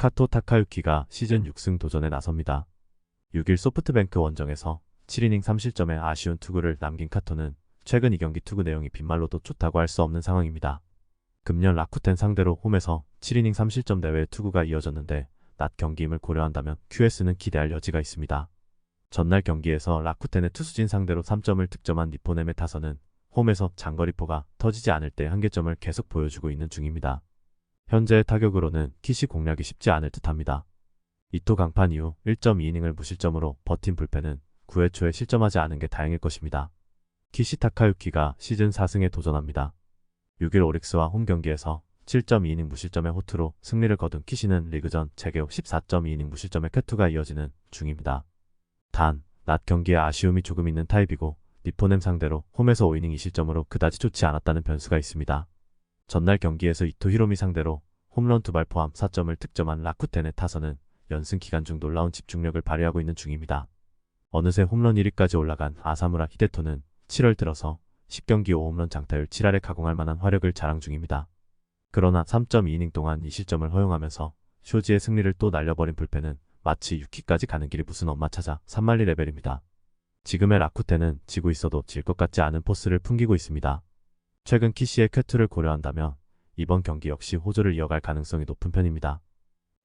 카토 타카유키가 시즌 6승 도전에 나섭니다. 6일 소프트뱅크 원정에서 7이닝 3실점의 아쉬운 투구를 남긴 카토는 최근 2경기 투구 내용이 빈말로도 좋다고 할 수 없는 상황입니다. 금년 라쿠텐 상대로 홈에서 7이닝 3실점 내외의 투구가 이어졌는데 낮 경기임을 고려한다면 QS는 기대할 여지가 있습니다. 전날 경기에서 라쿠텐의 투수진 상대로 3점을 득점한 니포넴의 타선은 홈에서 장거리포가 터지지 않을 때 한계점을 계속 보여주고 있는 중입니다. 현재의 타격으로는 킷이 공략이 쉽지 않을 듯합니다. 이토 강판 이후 1.2이닝을 무실점으로 버틴 불펜은 9회 초에 실점하지 않은 게 다행일 것입니다. 키시 타카유키가 시즌 4승에 도전합니다. 6일 오릭스와 홈 경기에서 7.2이닝 무실점의 호투로 승리를 거둔 키시는 리그전 재개 후 14.2이닝 무실점의 쾌투가 이어지는 중입니다. 단, 낮 경기에 아쉬움이 조금 있는 타입이고 니포넴 상대로 홈에서 5이닝 2실점으로 그다지 좋지 않았다는 변수가 있습니다. 전날 경기에서 이토 히로미 상대로 홈런 2발 포함 4점을 득점한 라쿠텐의 타선은 연승 기간 중 놀라운 집중력을 발휘하고 있는 중입니다. 어느새 홈런 1위까지 올라간 아사무라 히데토는 7월 들어서 10경기 5홈런 장타율 7할에 가공할 만한 화력을 자랑 중입니다. 그러나 3.2이닝 동안 2실점을 허용하면서 쇼지의 승리를 또 날려버린 불펜은 마치 6키까지 가는 길이 무슨 엄마 찾아 산만리 레벨입니다. 지금의 라쿠텐은 지고 있어도 질 것 같지 않은 포스를 풍기고 있습니다. 최근 키시의 쾌투를 고려한다면 이번 경기 역시 호조를 이어갈 가능성이 높은 편입니다.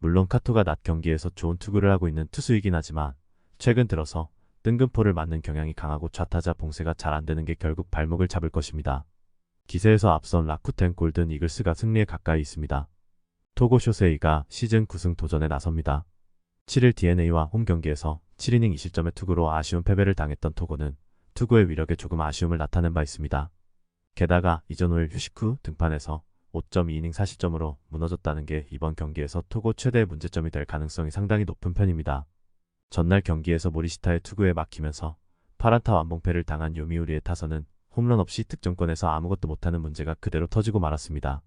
물론 카토가 낮 경기에서 좋은 투구를 하고 있는 투수이긴 하지만 최근 들어서 뜬금포를 맞는 경향이 강하고 좌타자 봉쇄가 잘 안되는 게 결국 발목을 잡을 것입니다. 기세에서 앞선 라쿠텐 골든 이글스가 승리에 가까이 있습니다. 토고 쇼세이가 시즌 9승 도전에 나섭니다. 7일 DeNA와 홈 경기에서 7이닝 2실점의 투구로 아쉬운 패배를 당했던 토고는 투구의 위력에 조금 아쉬움을 나타낸 바 있습니다. 게다가 이전 5일 휴식 후 등판에서 5.2이닝 4실점으로 무너졌다는 게 이번 경기에서 토고 최대의 문제점이 될 가능성이 상당히 높은 편입니다. 전날 경기에서 모리시타의 투구에 막히면서 파란타 완봉패를 당한 요미우리의 타선은 홈런 없이 득점권에서 아무것도 못하는 문제가 그대로 터지고 말았습니다.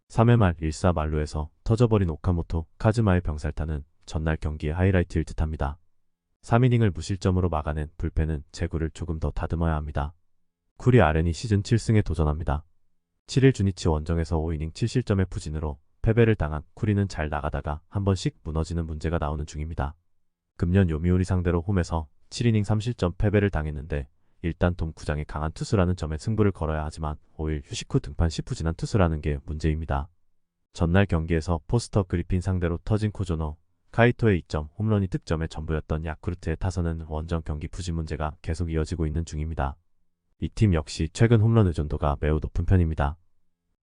3회 말 1사 만루에서 터져버린 오카모토 카즈마의 병살타는 전날 경기의 하이라이트일 듯합니다. 3이닝을 무실점으로 막아낸 불펜은 제구를 조금 더 다듬어야 합니다. 쿠리 아렌이 시즌 7승에 도전합니다. 7일 주니치 원정에서 5이닝 7실점의 부진으로 패배를 당한 쿠리는 잘 나가다가 한 번씩 무너지는 문제가 나오는 중입니다. 금년 요미우리 상대로 홈에서 7이닝 3실점 패배를 당했는데 일단 돔 구장이 강한 투수라는 점에 승부를 걸어야 하지만 5일 휴식 후 등판 시 부진한 투수라는 게 문제입니다. 전날 경기에서 포스터 그리핀 상대로 터진 코조노, 카이토의 2점 홈런이 득점의 전부였던 야쿠르트의 타선은 원정 경기 부진 문제가 계속 이어지고 있는 중입니다. 이 팀 역시 최근 홈런 의존도가 매우 높은 편입니다.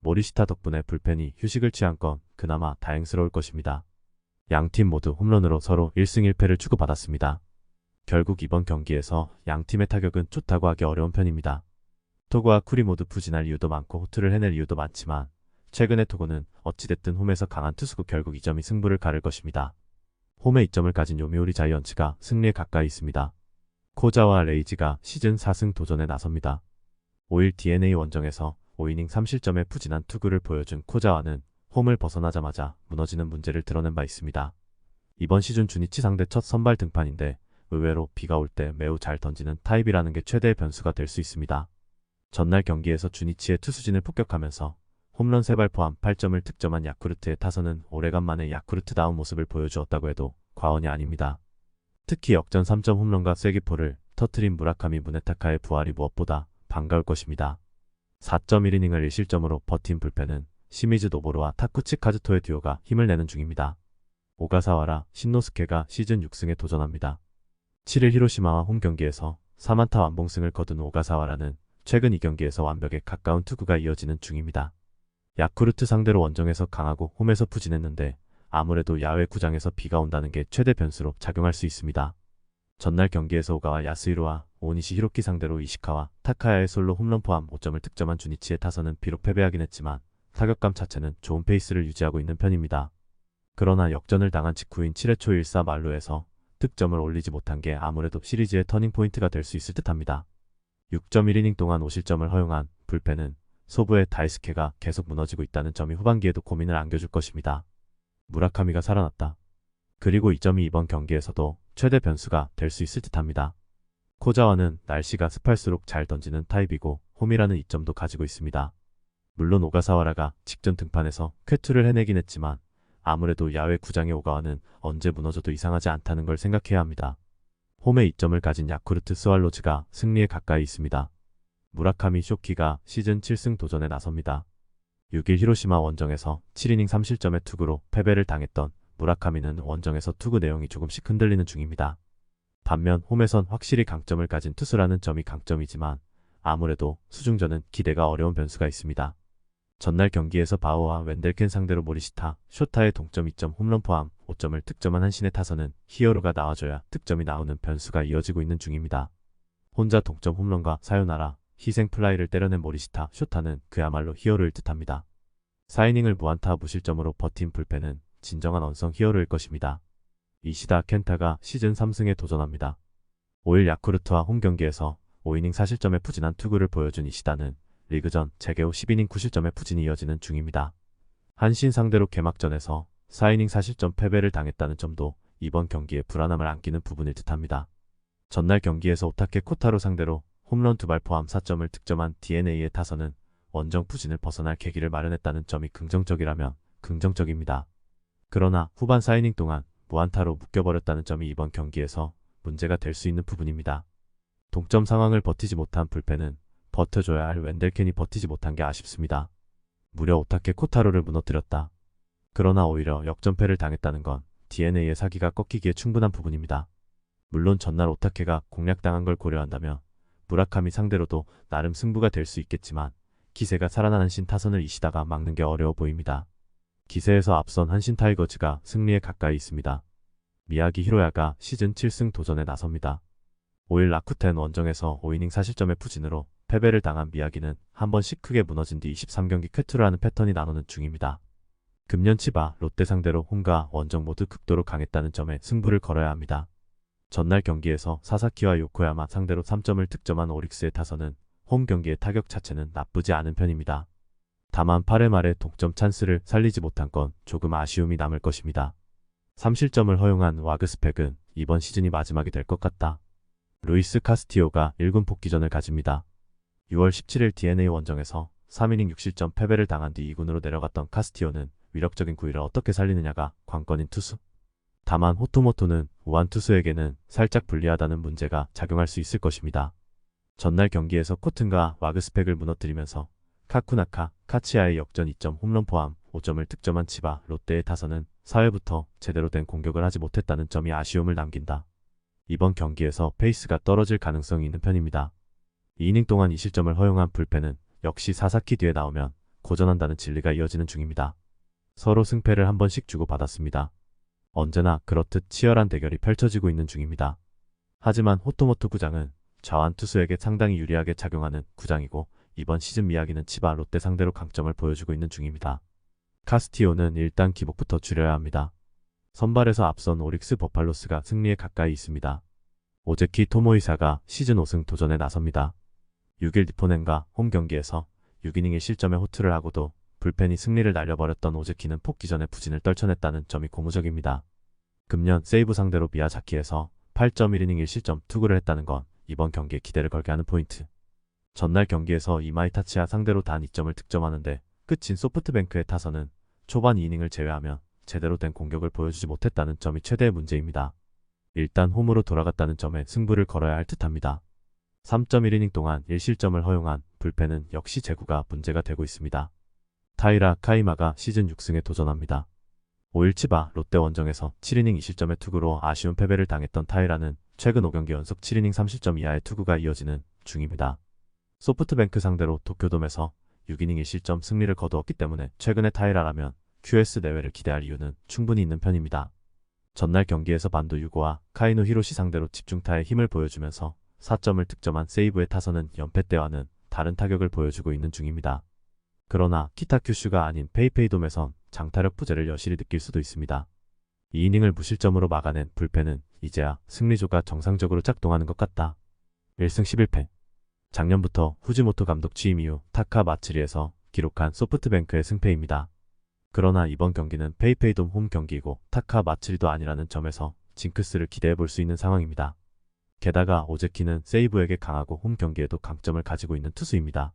모리시타 덕분에 불펜이 휴식을 취한 건 그나마 다행스러울 것입니다. 양팀 모두 홈런으로 서로 1승 1패를 주고받았습니다. 결국 이번 경기에서 양팀의 타격은 좋다고 하기 어려운 편입니다. 토고와 쿠리 모두 부진할 이유도 많고 호투를 해낼 이유도 많지만 최근의 토고는 어찌됐든 홈에서 강한 투수고 결국 이 점이 승부를 가를 것입니다. 홈에 2점을 가진 요미우리 자이언츠가 승리에 가까이 있습니다. 코자와 레이지가 시즌 4승 도전에 나섭니다. 5일 DeNA 원정에서 5이닝 3실점의 부진한 투구를 보여준 코자와는 홈을 벗어나자마자 무너지는 문제를 드러낸 바 있습니다. 이번 시즌 주니치 상대 첫 선발 등판인데 의외로 비가 올 때 매우 잘 던지는 타입이라는 게 최대의 변수가 될 수 있습니다. 전날 경기에서 주니치의 투수진을 폭격하면서 홈런 3발 포함 8점을 득점한 야쿠르트의 타선은 오래간만에 야쿠르트다운 모습을 보여주었다고 해도 과언이 아닙니다. 특히 역전 3점 홈런과 쐐기포를 터트린 무라카미 무네타카의 부활이 무엇보다 반가울 것입니다. 4.1이닝을 1실점으로 버틴 불펜은 시미즈 노보루와 타쿠치 카즈토의 듀오가 힘을 내는 중입니다. 오가사와라 신노스케가 시즌 6승에 도전합니다. 7일 히로시마와 홈 경기에서 4안타 완봉승을 거둔 오가사와라는 최근 2경기에서 완벽에 가까운 투구가 이어지는 중입니다. 야쿠르트 상대로 원정에서 강하고 홈에서 부진했는데 아무래도 야외 구장에서 비가 온다는 게 최대 변수로 작용할 수 있습니다. 전날 경기에서 오가와 야스히로와 오니시 히로키 상대로 이시카와 타카야의 솔로 홈런 포함 5점을 득점한 주니치의 타선은 비록 패배하긴 했지만 타격감 자체는 좋은 페이스를 유지하고 있는 편입니다. 그러나 역전을 당한 직후인 7회 초 1사 만루에서 득점을 올리지 못한 게 아무래도 시리즈의 터닝포인트가 될 수 있을 듯합니다. 6.1이닝 동안 5실점을 허용한 불펜은 소부의 다이스케가 계속 무너지고 있다는 점이 후반기에도 고민을 안겨줄 것입니다. 무라카미가 살아났다. 그리고 이 점이 이번 경기에서도 최대 변수가 될 수 있을 듯합니다. 코자와는 날씨가 습할수록 잘 던지는 타입이고 홈이라는 이점도 가지고 있습니다. 물론 오가사와라가 직전 등판에서 쾌투를 해내긴 했지만 아무래도 야외 구장의 오가와는 언제 무너져도 이상하지 않다는 걸 생각해야 합니다. 홈에 이점을 가진 야쿠르트 스왈로즈가 승리에 가까이 있습니다. 무라카미 쇼키가 시즌 7승 도전에 나섭니다. 6일 히로시마 원정에서 7이닝 3실점의 투구로 패배를 당했던 무라카미는 원정에서 투구 내용이 조금씩 흔들리는 중입니다. 반면 홈에선 확실히 강점을 가진 투수라는 점이 강점이지만 아무래도 수중전은 기대가 어려운 변수가 있습니다. 전날 경기에서 바오와 웬델켄 상대로 모리시타, 쇼타의 동점 2점 홈런 포함 5점을 득점한 한신의 타선은 히어로가 나와줘야 득점이 나오는 변수가 이어지고 있는 중입니다. 혼자 동점 홈런과 사요나라, 희생 플라이를 때려낸 모리시타, 쇼타는 그야말로 히어로일 듯합니다. 4이닝을 무안타 무실점으로 버틴 불펜은 진정한 언성 히어로일 것입니다. 이시다 켄타가 시즌 3승에 도전합니다. 5일 야쿠르트와 홈 경기에서 5이닝 4실점의 푸진한 투구를 보여준 이시다는 리그전 재개 후 10이닝 9실점의 푸진이 이어지는 중입니다. 한신 상대로 개막전에서 4이닝 4실점 패배를 당했다는 점도 이번 경기에 불안함을 안기는 부분일 듯합니다. 전날 경기에서 오타케 코타로 상대로 홈런 2발 포함 4점을 득점한 DeNA의 타선은 원정 푸진을 벗어날 계기를 마련했다는 점이 긍정적이라면 긍정적입니다. 그러나 후반 4이닝 동안 무안타로 묶여버렸다는 점이 이번 경기에서 문제가 될 수 있는 부분입니다. 동점 상황을 버티지 못한 불펜은 버텨줘야 할 웬델켄이 버티지 못한 게 아쉽습니다. 무려 오타케 코타로를 무너뜨렸다. 그러나 오히려 역전패를 당했다는 건 DeNA의 사기가 꺾이기에 충분한 부분입니다. 물론 전날 오타케가 공략당한 걸 고려한다면 무라카미 상대로도 나름 승부가 될 수 있겠지만 기세가 살아난 한신 타선을 이시다가 막는 게 어려워 보입니다. 기세에서 앞선 한신 타이거즈가 승리에 가까이 있습니다. 미야기 히로야가 시즌 7승 도전에 나섭니다. 5일 라쿠텐 원정에서 5이닝 4실점의 푸진으로 패배를 당한 미야기는 한 번씩 크게 무너진 뒤 23경기 쾌투를 하는 패턴이 나오는 중입니다. 금년 치바, 롯데 상대로 홈과 원정 모두 극도로 강했다는 점에 승부를 걸어야 합니다. 전날 경기에서 사사키와 요코야마 상대로 3점을 득점한 오릭스의 타선은 홈 경기의 타격 자체는 나쁘지 않은 편입니다. 다만 8회 말에 동점 찬스를 살리지 못한 건 조금 아쉬움이 남을 것입니다. 3실점을 허용한 와그스펙은 이번 시즌이 마지막이 될 것 같다. 루이스 카스티오가 1군 복귀전을 가집니다. 6월 17일 DeNA 원정에서 3이닝 6실점 패배를 당한 뒤 2군으로 내려갔던 카스티오는 위력적인 구위를 어떻게 살리느냐가 관건인 투수. 다만 호토모토는 우한 투수에게는 살짝 불리하다는 문제가 작용할 수 있을 것입니다. 전날 경기에서 코튼과 와그스펙을 무너뜨리면서 카쿠나카, 카치아의 역전 2점 홈런 포함 5점을 득점한 치바, 롯데의 타선은 4회부터 제대로 된 공격을 하지 못했다는 점이 아쉬움을 남긴다. 이번 경기에서 페이스가 떨어질 가능성이 있는 편입니다. 2이닝 동안 2실점을 허용한 불펜은 역시 사사키 뒤에 나오면 고전한다는 진리가 이어지는 중입니다. 서로 승패를 한 번씩 주고받았습니다. 언제나 그렇듯 치열한 대결이 펼쳐지고 있는 중입니다. 하지만 호토모토 구장은 좌완 투수에게 상당히 유리하게 작용하는 구장이고 이번 시즌 미야기는 치바 롯데 상대로 강점을 보여주고 있는 중입니다. 카스티오는 일단 기복부터 줄여야 합니다. 선발에서 앞선 오릭스 버팔로스가 승리에 가까이 있습니다. 오제키 토모이사가 시즌 5승 도전에 나섭니다. 6일 니포넨과 홈 경기에서 6이닝 1실점의 호투를 하고도 불펜이 승리를 날려버렸던 오제키는 복귀전에 부진을 떨쳐냈다는 점이 고무적입니다. 금년 세이브 상대로 미야자키에서 8.1이닝 1실점 투구를 했다는 건 이번 경기에 기대를 걸게 하는 포인트. 전날 경기에서 이마이타치야 상대로 단 2점을 득점하는데 끝인 소프트뱅크의 타선은 초반 2이닝을 제외하면 제대로 된 공격을 보여주지 못했다는 점이 최대의 문제입니다. 일단 홈으로 돌아갔다는 점에 승부를 걸어야 할 듯합니다. 3.1이닝 동안 1실점을 허용한 불펜은 역시 제구가 문제가 되고 있습니다. 타이라 카이마가 시즌 6승에 도전합니다. 5일 치바 롯데 원정에서 7이닝 2실점의 투구로 아쉬운 패배를 당했던 타이라는 최근 5경기 연속 7이닝 3실점 이하의 투구가 이어지는 중입니다. 소프트뱅크 상대로 도쿄돔에서 6이닝 1실점 승리를 거두었기 때문에 최근의 타이라라면 QS 내외를 기대할 이유는 충분히 있는 편입니다. 전날 경기에서 반도 유고와 카이노 히로시 상대로 집중타의 힘을 보여주면서 4점을 득점한 세이브의 타선은 연패 때와는 다른 타격을 보여주고 있는 중입니다. 그러나 키타 큐슈가 아닌 페이페이돔에선 장타력 부재를 여실히 느낄 수도 있습니다. 2이닝을 무실점으로 막아낸 불펜은 이제야 승리조가 정상적으로 작동하는 것 같다. 1승 11패. 작년부터 후지모토 감독 취임 이후 타카 마츠리에서 기록한 소프트뱅크의 승패입니다. 그러나 이번 경기는 페이페이돔 홈 경기이고 타카 마츠리도 아니라는 점에서 징크스를 기대해 볼 수 있는 상황입니다. 게다가 오제키는 세이브에게 강하고 홈 경기에도 강점을 가지고 있는 투수입니다.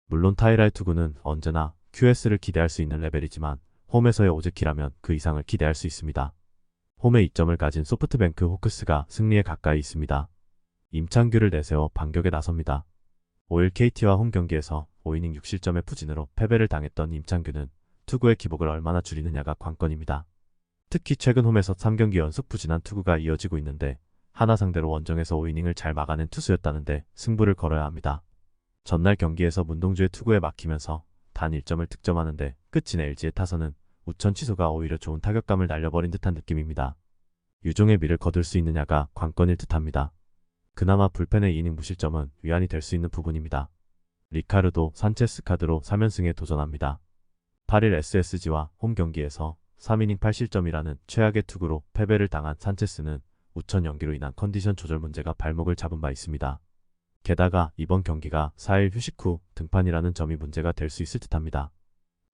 물론 타이라의 투구는 언제나 QS를 기대할 수 있는 레벨이지만 홈에서의 오즈키라면 그 이상을 기대할 수 있습니다. 홈에 이점을 가진 소프트뱅크 호크스가 승리에 가까이 있습니다. 임창규를 내세워 반격에 나섭니다. 5일 KT와 홈 경기에서 5이닝 6실점의 부진으로 패배를 당했던 임창규는 투구의 기복을 얼마나 줄이느냐가 관건입니다. 특히 최근 홈에서 3경기 연속 부진한 투구가 이어지고 있는데 하나 상대로 원정에서 5이닝을 잘 막아낸 투수였다는데 승부를 걸어야 합니다. 전날 경기에서 문동주의 투구에 막히면서 단 1점을 득점하는데 끝인 LG의 타선은 우천 취소가 오히려 좋은 타격감을 날려버린 듯한 느낌입니다. 유종의 미를 거둘 수 있느냐가 관건일 듯합니다. 그나마 불펜의 2이닝 무실점은 위안이 될 수 있는 부분입니다. 리카르도 산체스 카드로 3연승에 도전합니다. 8일 SSG와 홈 경기에서 3이닝 8실점이라는 최악의 투구로 패배를 당한 산체스는 우천 연기로 인한 컨디션 조절 문제가 발목을 잡은 바 있습니다. 게다가 이번 경기가 4일 휴식 후 등판이라는 점이 문제가 될 수 있을 듯합니다.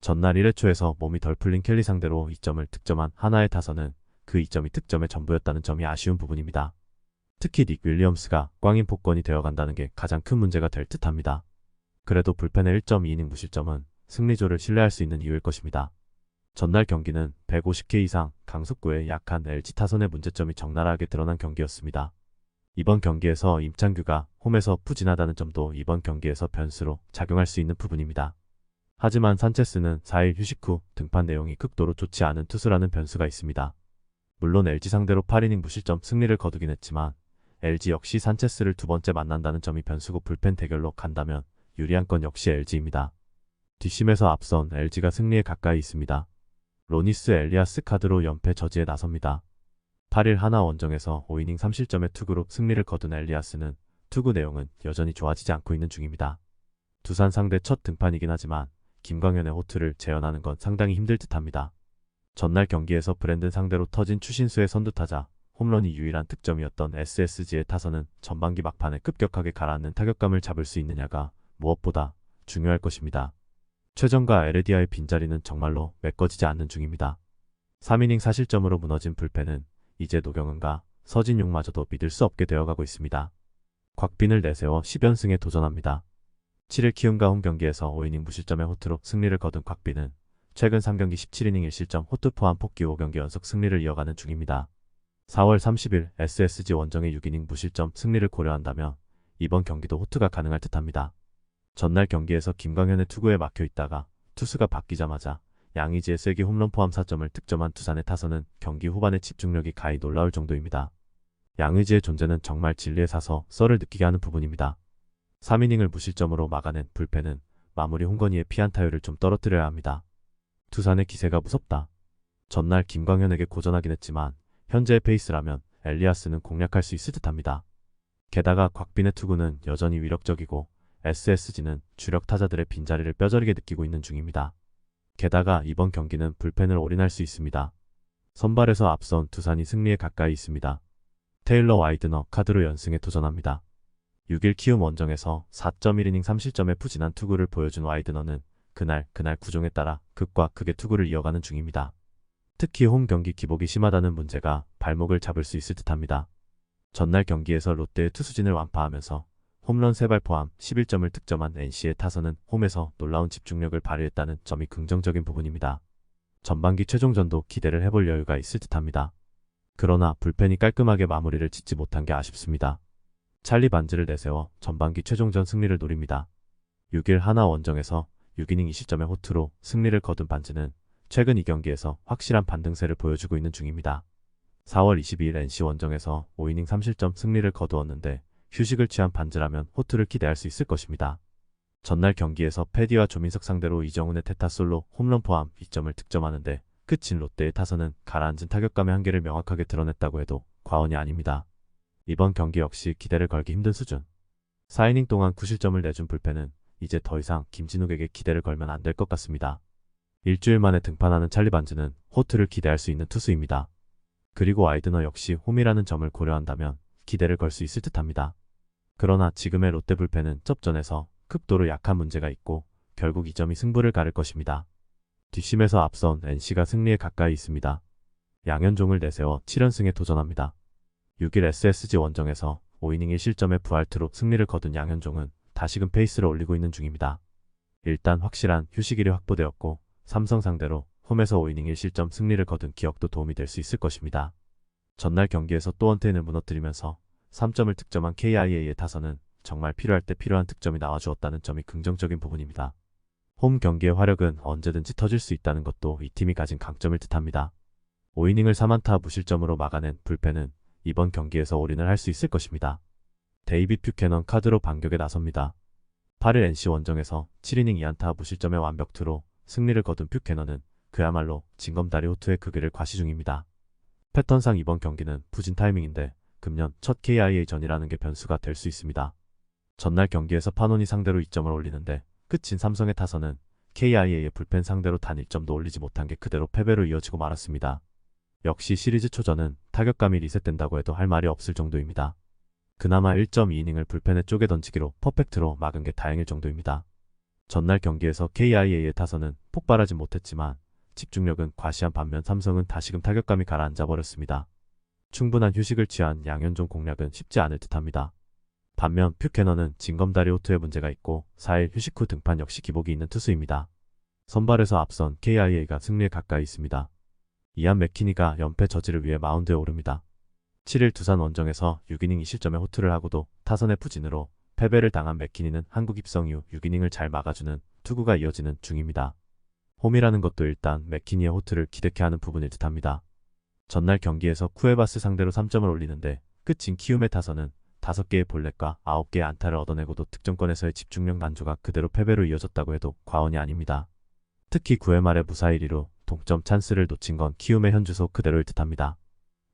전날 1회 초에서 몸이 덜 풀린 켈리 상대로 2점을 득점한 하나의 타선은 그 2점이 득점의 전부였다는 점이 아쉬운 부분입니다. 특히 닉 윌리엄스가 꽝인 복권이 되어간다는 게 가장 큰 문제가 될 듯합니다. 그래도 불펜의 1.2이닝 무실점은 승리조를 신뢰할 수 있는 이유일 것입니다. 전날 경기는 150개 이상 강속구에 약한 LG 타선의 문제점이 적나라하게 드러난 경기였습니다. 이번 경기에서 임창규가 홈에서 부진하다는 점도 이번 경기에서 변수로 작용할 수 있는 부분입니다. 하지만 산체스는 4일 휴식 후 등판 내용이 극도로 좋지 않은 투수라는 변수가 있습니다. 물론 LG 상대로 8이닝 무실점 승리를 거두긴 했지만 LG 역시 산체스를 두 번째 만난다는 점이 변수고 불펜 대결로 간다면 유리한 건 역시 LG입니다. 뒷심에서 앞선 LG가 승리에 가까이 있습니다. 로니스 엘리아스 카드로 연패 저지에 나섭니다. 8일 하나 원정에서 5이닝 3실점의 투구로 승리를 거둔 엘리아스는 투구 내용은 여전히 좋아지지 않고 있는 중입니다. 두산 상대 첫 등판이긴 하지만 김광현의 호투를 재현하는 건 상당히 힘들 듯합니다. 전날 경기에서 브랜든 상대로 터진 추신수의 선두타자 홈런이 유일한 득점이었던 SSG의 타선은 전반기 막판에 급격하게 가라앉는 타격감을 잡을 수 있느냐가 무엇보다 중요할 것입니다. 최정과 에레디아의 빈자리는 정말로 메꿔지지 않는 중입니다. 3이닝 4실점으로 무너진 불펜은 이제 노경은과 서진용마저도 믿을 수 없게 되어가고 있습니다. 곽빈을 내세워 10연승에 도전합니다. 7일 키움과 홈 경기에서 5이닝 무실점의 호투로 승리를 거둔 곽빈은 최근 3경기 17이닝 1실점 호투 포함 복귀 5경기 연속 승리를 이어가는 중입니다. 4월 30일 SSG 원정의 6이닝 무실점 승리를 고려한다면 이번 경기도 호투가 가능할 듯합니다. 전날 경기에서 김광현의 투구에 막혀 있다가 투수가 바뀌자마자 양의지의 쐐기 홈런 포함 4점을 득점한 두산의 타선은 경기 후반의 집중력이 가히 놀라울 정도입니다. 양의지의 존재는 정말 진리에 사서 썰을 느끼게 하는 부분입니다. 3이닝을 무실점으로 막아낸 불펜은 마무리 홍건희의 피안타율을 좀 떨어뜨려야 합니다. 두산의 기세가 무섭다. 전날 김광현에게 고전하긴 했지만 현재의 페이스라면 엘리아스는 공략할 수 있을 듯합니다. 게다가 곽빈의 투구는 여전히 위력적이고 SSG는 주력 타자들의 빈자리를 뼈저리게 느끼고 있는 중입니다. 게다가 이번 경기는 불펜을 올인할 수 있습니다. 선발에서 앞선 두산이 승리에 가까이 있습니다. 테일러 와이드너 카드로 연승에 도전합니다. 6일 키움 원정에서 4.1이닝 3실점의 부진한 투구를 보여준 와이드너는 그날 구종에 따라 극과 극의 투구를 이어가는 중입니다. 특히 홈 경기 기복이 심하다는 문제가 발목을 잡을 수 있을 듯합니다. 전날 경기에서 롯데의 투수진을 완파하면서 홈런 3발 포함 11점을 득점한 NC의 타선은 홈에서 놀라운 집중력을 발휘했다는 점이 긍정적인 부분입니다. 전반기 최종전도 기대를 해볼 여유가 있을 듯합니다. 그러나 불펜이 깔끔하게 마무리를 짓지 못한 게 아쉽습니다. 찰리 반지를 내세워 전반기 최종전 승리를 노립니다. 6일 하나 원정에서 6이닝 2실점의 호투로 승리를 거둔 반지는 최근 2경기에서 확실한 반등세를 보여주고 있는 중입니다. 4월 22일 NC 원정에서 5이닝 3실점 승리를 거두었는데 휴식을 취한 반지라면 호투를 기대할 수 있을 것입니다. 전날 경기에서 패디와 조민석 상대로 이정훈의 테타솔로 홈런 포함 2점을 득점하는데 끝인 롯데의 타선은 가라앉은 타격감의 한계를 명확하게 드러냈다고 해도 과언이 아닙니다. 이번 경기 역시 기대를 걸기 힘든 수준. 4이닝 동안 9실점을 내준 불펜은 이제 더 이상 김진욱에게 기대를 걸면 안 될 것 같습니다. 일주일 만에 등판하는 찰리 반지는 호투를 기대할 수 있는 투수입니다. 그리고 아이드너 역시 홈이라는 점을 고려한다면 기대를 걸 수 있을 듯합니다. 그러나 지금의 롯데 불펜은 접전에서 극도로 약한 문제가 있고 결국 이 점이 승부를 가를 것입니다. 뒷심에서 앞선 NC가 승리에 가까이 있습니다. 양현종을 내세워 7연승에 도전합니다. 6일 SSG 원정에서 5이닝 1실점의 부활투로 승리를 거둔 양현종은 다시금 페이스를 올리고 있는 중입니다. 일단 확실한 휴식일이 확보되었고 삼성 상대로 홈에서 5이닝 1실점 승리를 거둔 기억도 도움이 될 수 있을 것입니다. 전날 경기에서 또 원테인을 무너뜨리면서 3점을 득점한 KIA의 타선은 정말 필요할 때 필요한 득점이 나와주었다는 점이 긍정적인 부분입니다. 홈 경기의 화력은 언제든지 터질 수 있다는 것도 이 팀이 가진 강점일 듯합니다. 5이닝을 4안타 무실점으로 막아낸 불펜은 이번 경기에서 올인을 할 수 있을 것입니다. 데이빗 뷰캐넌 카드로 반격에 나섭니다. 8일 NC 원정에서 7이닝 2안타 무실점의 완벽투로 승리를 거둔 뷰캐넌은 그야말로 징검다리 호투의 그 길을 과시 중입니다. 패턴상 이번 경기는 부진 타이밍인데 금년 첫 KIA전이라는 게 변수가 될 수 있습니다. 전날 경기에서 파논이 상대로 2점을 올리는데 끝인 삼성의 타선은 KIA의 불펜 상대로 단 1점도 올리지 못한 게 그대로 패배로 이어지고 말았습니다. 역시 시리즈 초전은 타격감이 리셋된다고 해도 할 말이 없을 정도입니다. 그나마 1.2이닝을 불펜에 쪼개 던지기로 퍼펙트로 막은 게 다행일 정도입니다. 전날 경기에서 KIA의 타선은 폭발하지 못했지만 집중력은 과시한 반면 삼성은 다시금 타격감이 가라앉아 버렸습니다. 충분한 휴식을 취한 양현종 공략은 쉽지 않을 듯합니다. 반면 퓨캐넌은 징검다리 호투에 문제가 있고 4일 휴식 후 등판 역시 기복이 있는 투수입니다. 선발에서 앞선 KIA가 승리에 가까이 있습니다. 이안 맥키니가 연패 저지를 위해 마운드에 오릅니다. 7일 두산 원정에서 6이닝 2실점의 호투를 하고도 타선의 부진으로 패배를 당한 맥키니는 한국 입성 이후 6이닝을 잘 막아주는 투구가 이어지는 중입니다. 홈이라는 것도 일단 맥키니의 호투를 기대케 하는 부분일 듯합니다. 전날 경기에서 쿠에바스 상대로 3점을 올리는데 끝인 키움의 타선은 5개의 볼넷과 9개의 안타를 얻어내고도 득점권에서의 집중력 난조가 그대로 패배로 이어졌다고 해도 과언이 아닙니다. 특히 9회 말에 무사 1위로 동점 찬스를 놓친 건 키움의 현주소 그대로일 듯합니다.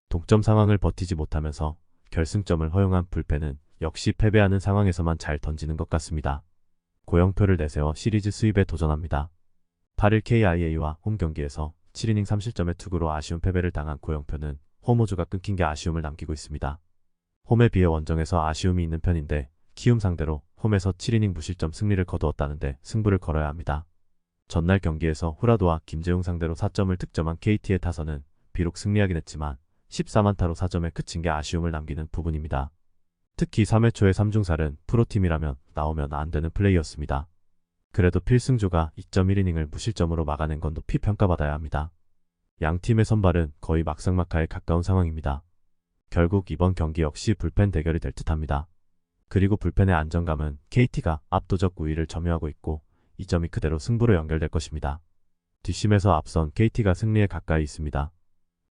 동점 상황을 버티지 못하면서 결승점을 허용한 불펜은 역시 패배하는 상황에서만 잘 던지는 것 같습니다. 고영표를 내세워 시리즈 수입에 도전합니다. 8일 KIA와 홈 경기에서 7이닝 3실점의 투구로 아쉬운 패배를 당한 고영표는 홈 호주가 끊긴 게 아쉬움을 남기고 있습니다. 홈에 비해 원정에서 아쉬움이 있는 편인데 키움 상대로 홈에서 7이닝 무실점 승리를 거두었다는데 승부를 걸어야 합니다. 전날 경기에서 후라도와 김재웅 상대로 4점을 득점한 KT의 타선은 비록 승리하긴 했지만 14안타로 4점에 그친 게 아쉬움을 남기는 부분입니다. 특히 3회 초의 3중살은 프로팀이라면 나오면 안 되는 플레이였습니다. 그래도 필승조가 2.1이닝을 무실점으로 막아낸 건 높이 평가받아야 합니다. 양팀의 선발은 거의 막상막하에 가까운 상황입니다. 결국 이번 경기 역시 불펜 대결이 될 듯합니다. 그리고 불펜의 안정감은 KT가 압도적 우위를 점유하고 있고 이 점이 그대로 승부로 연결될 것입니다. 뒷심에서 앞선 KT가 승리에 가까이 있습니다.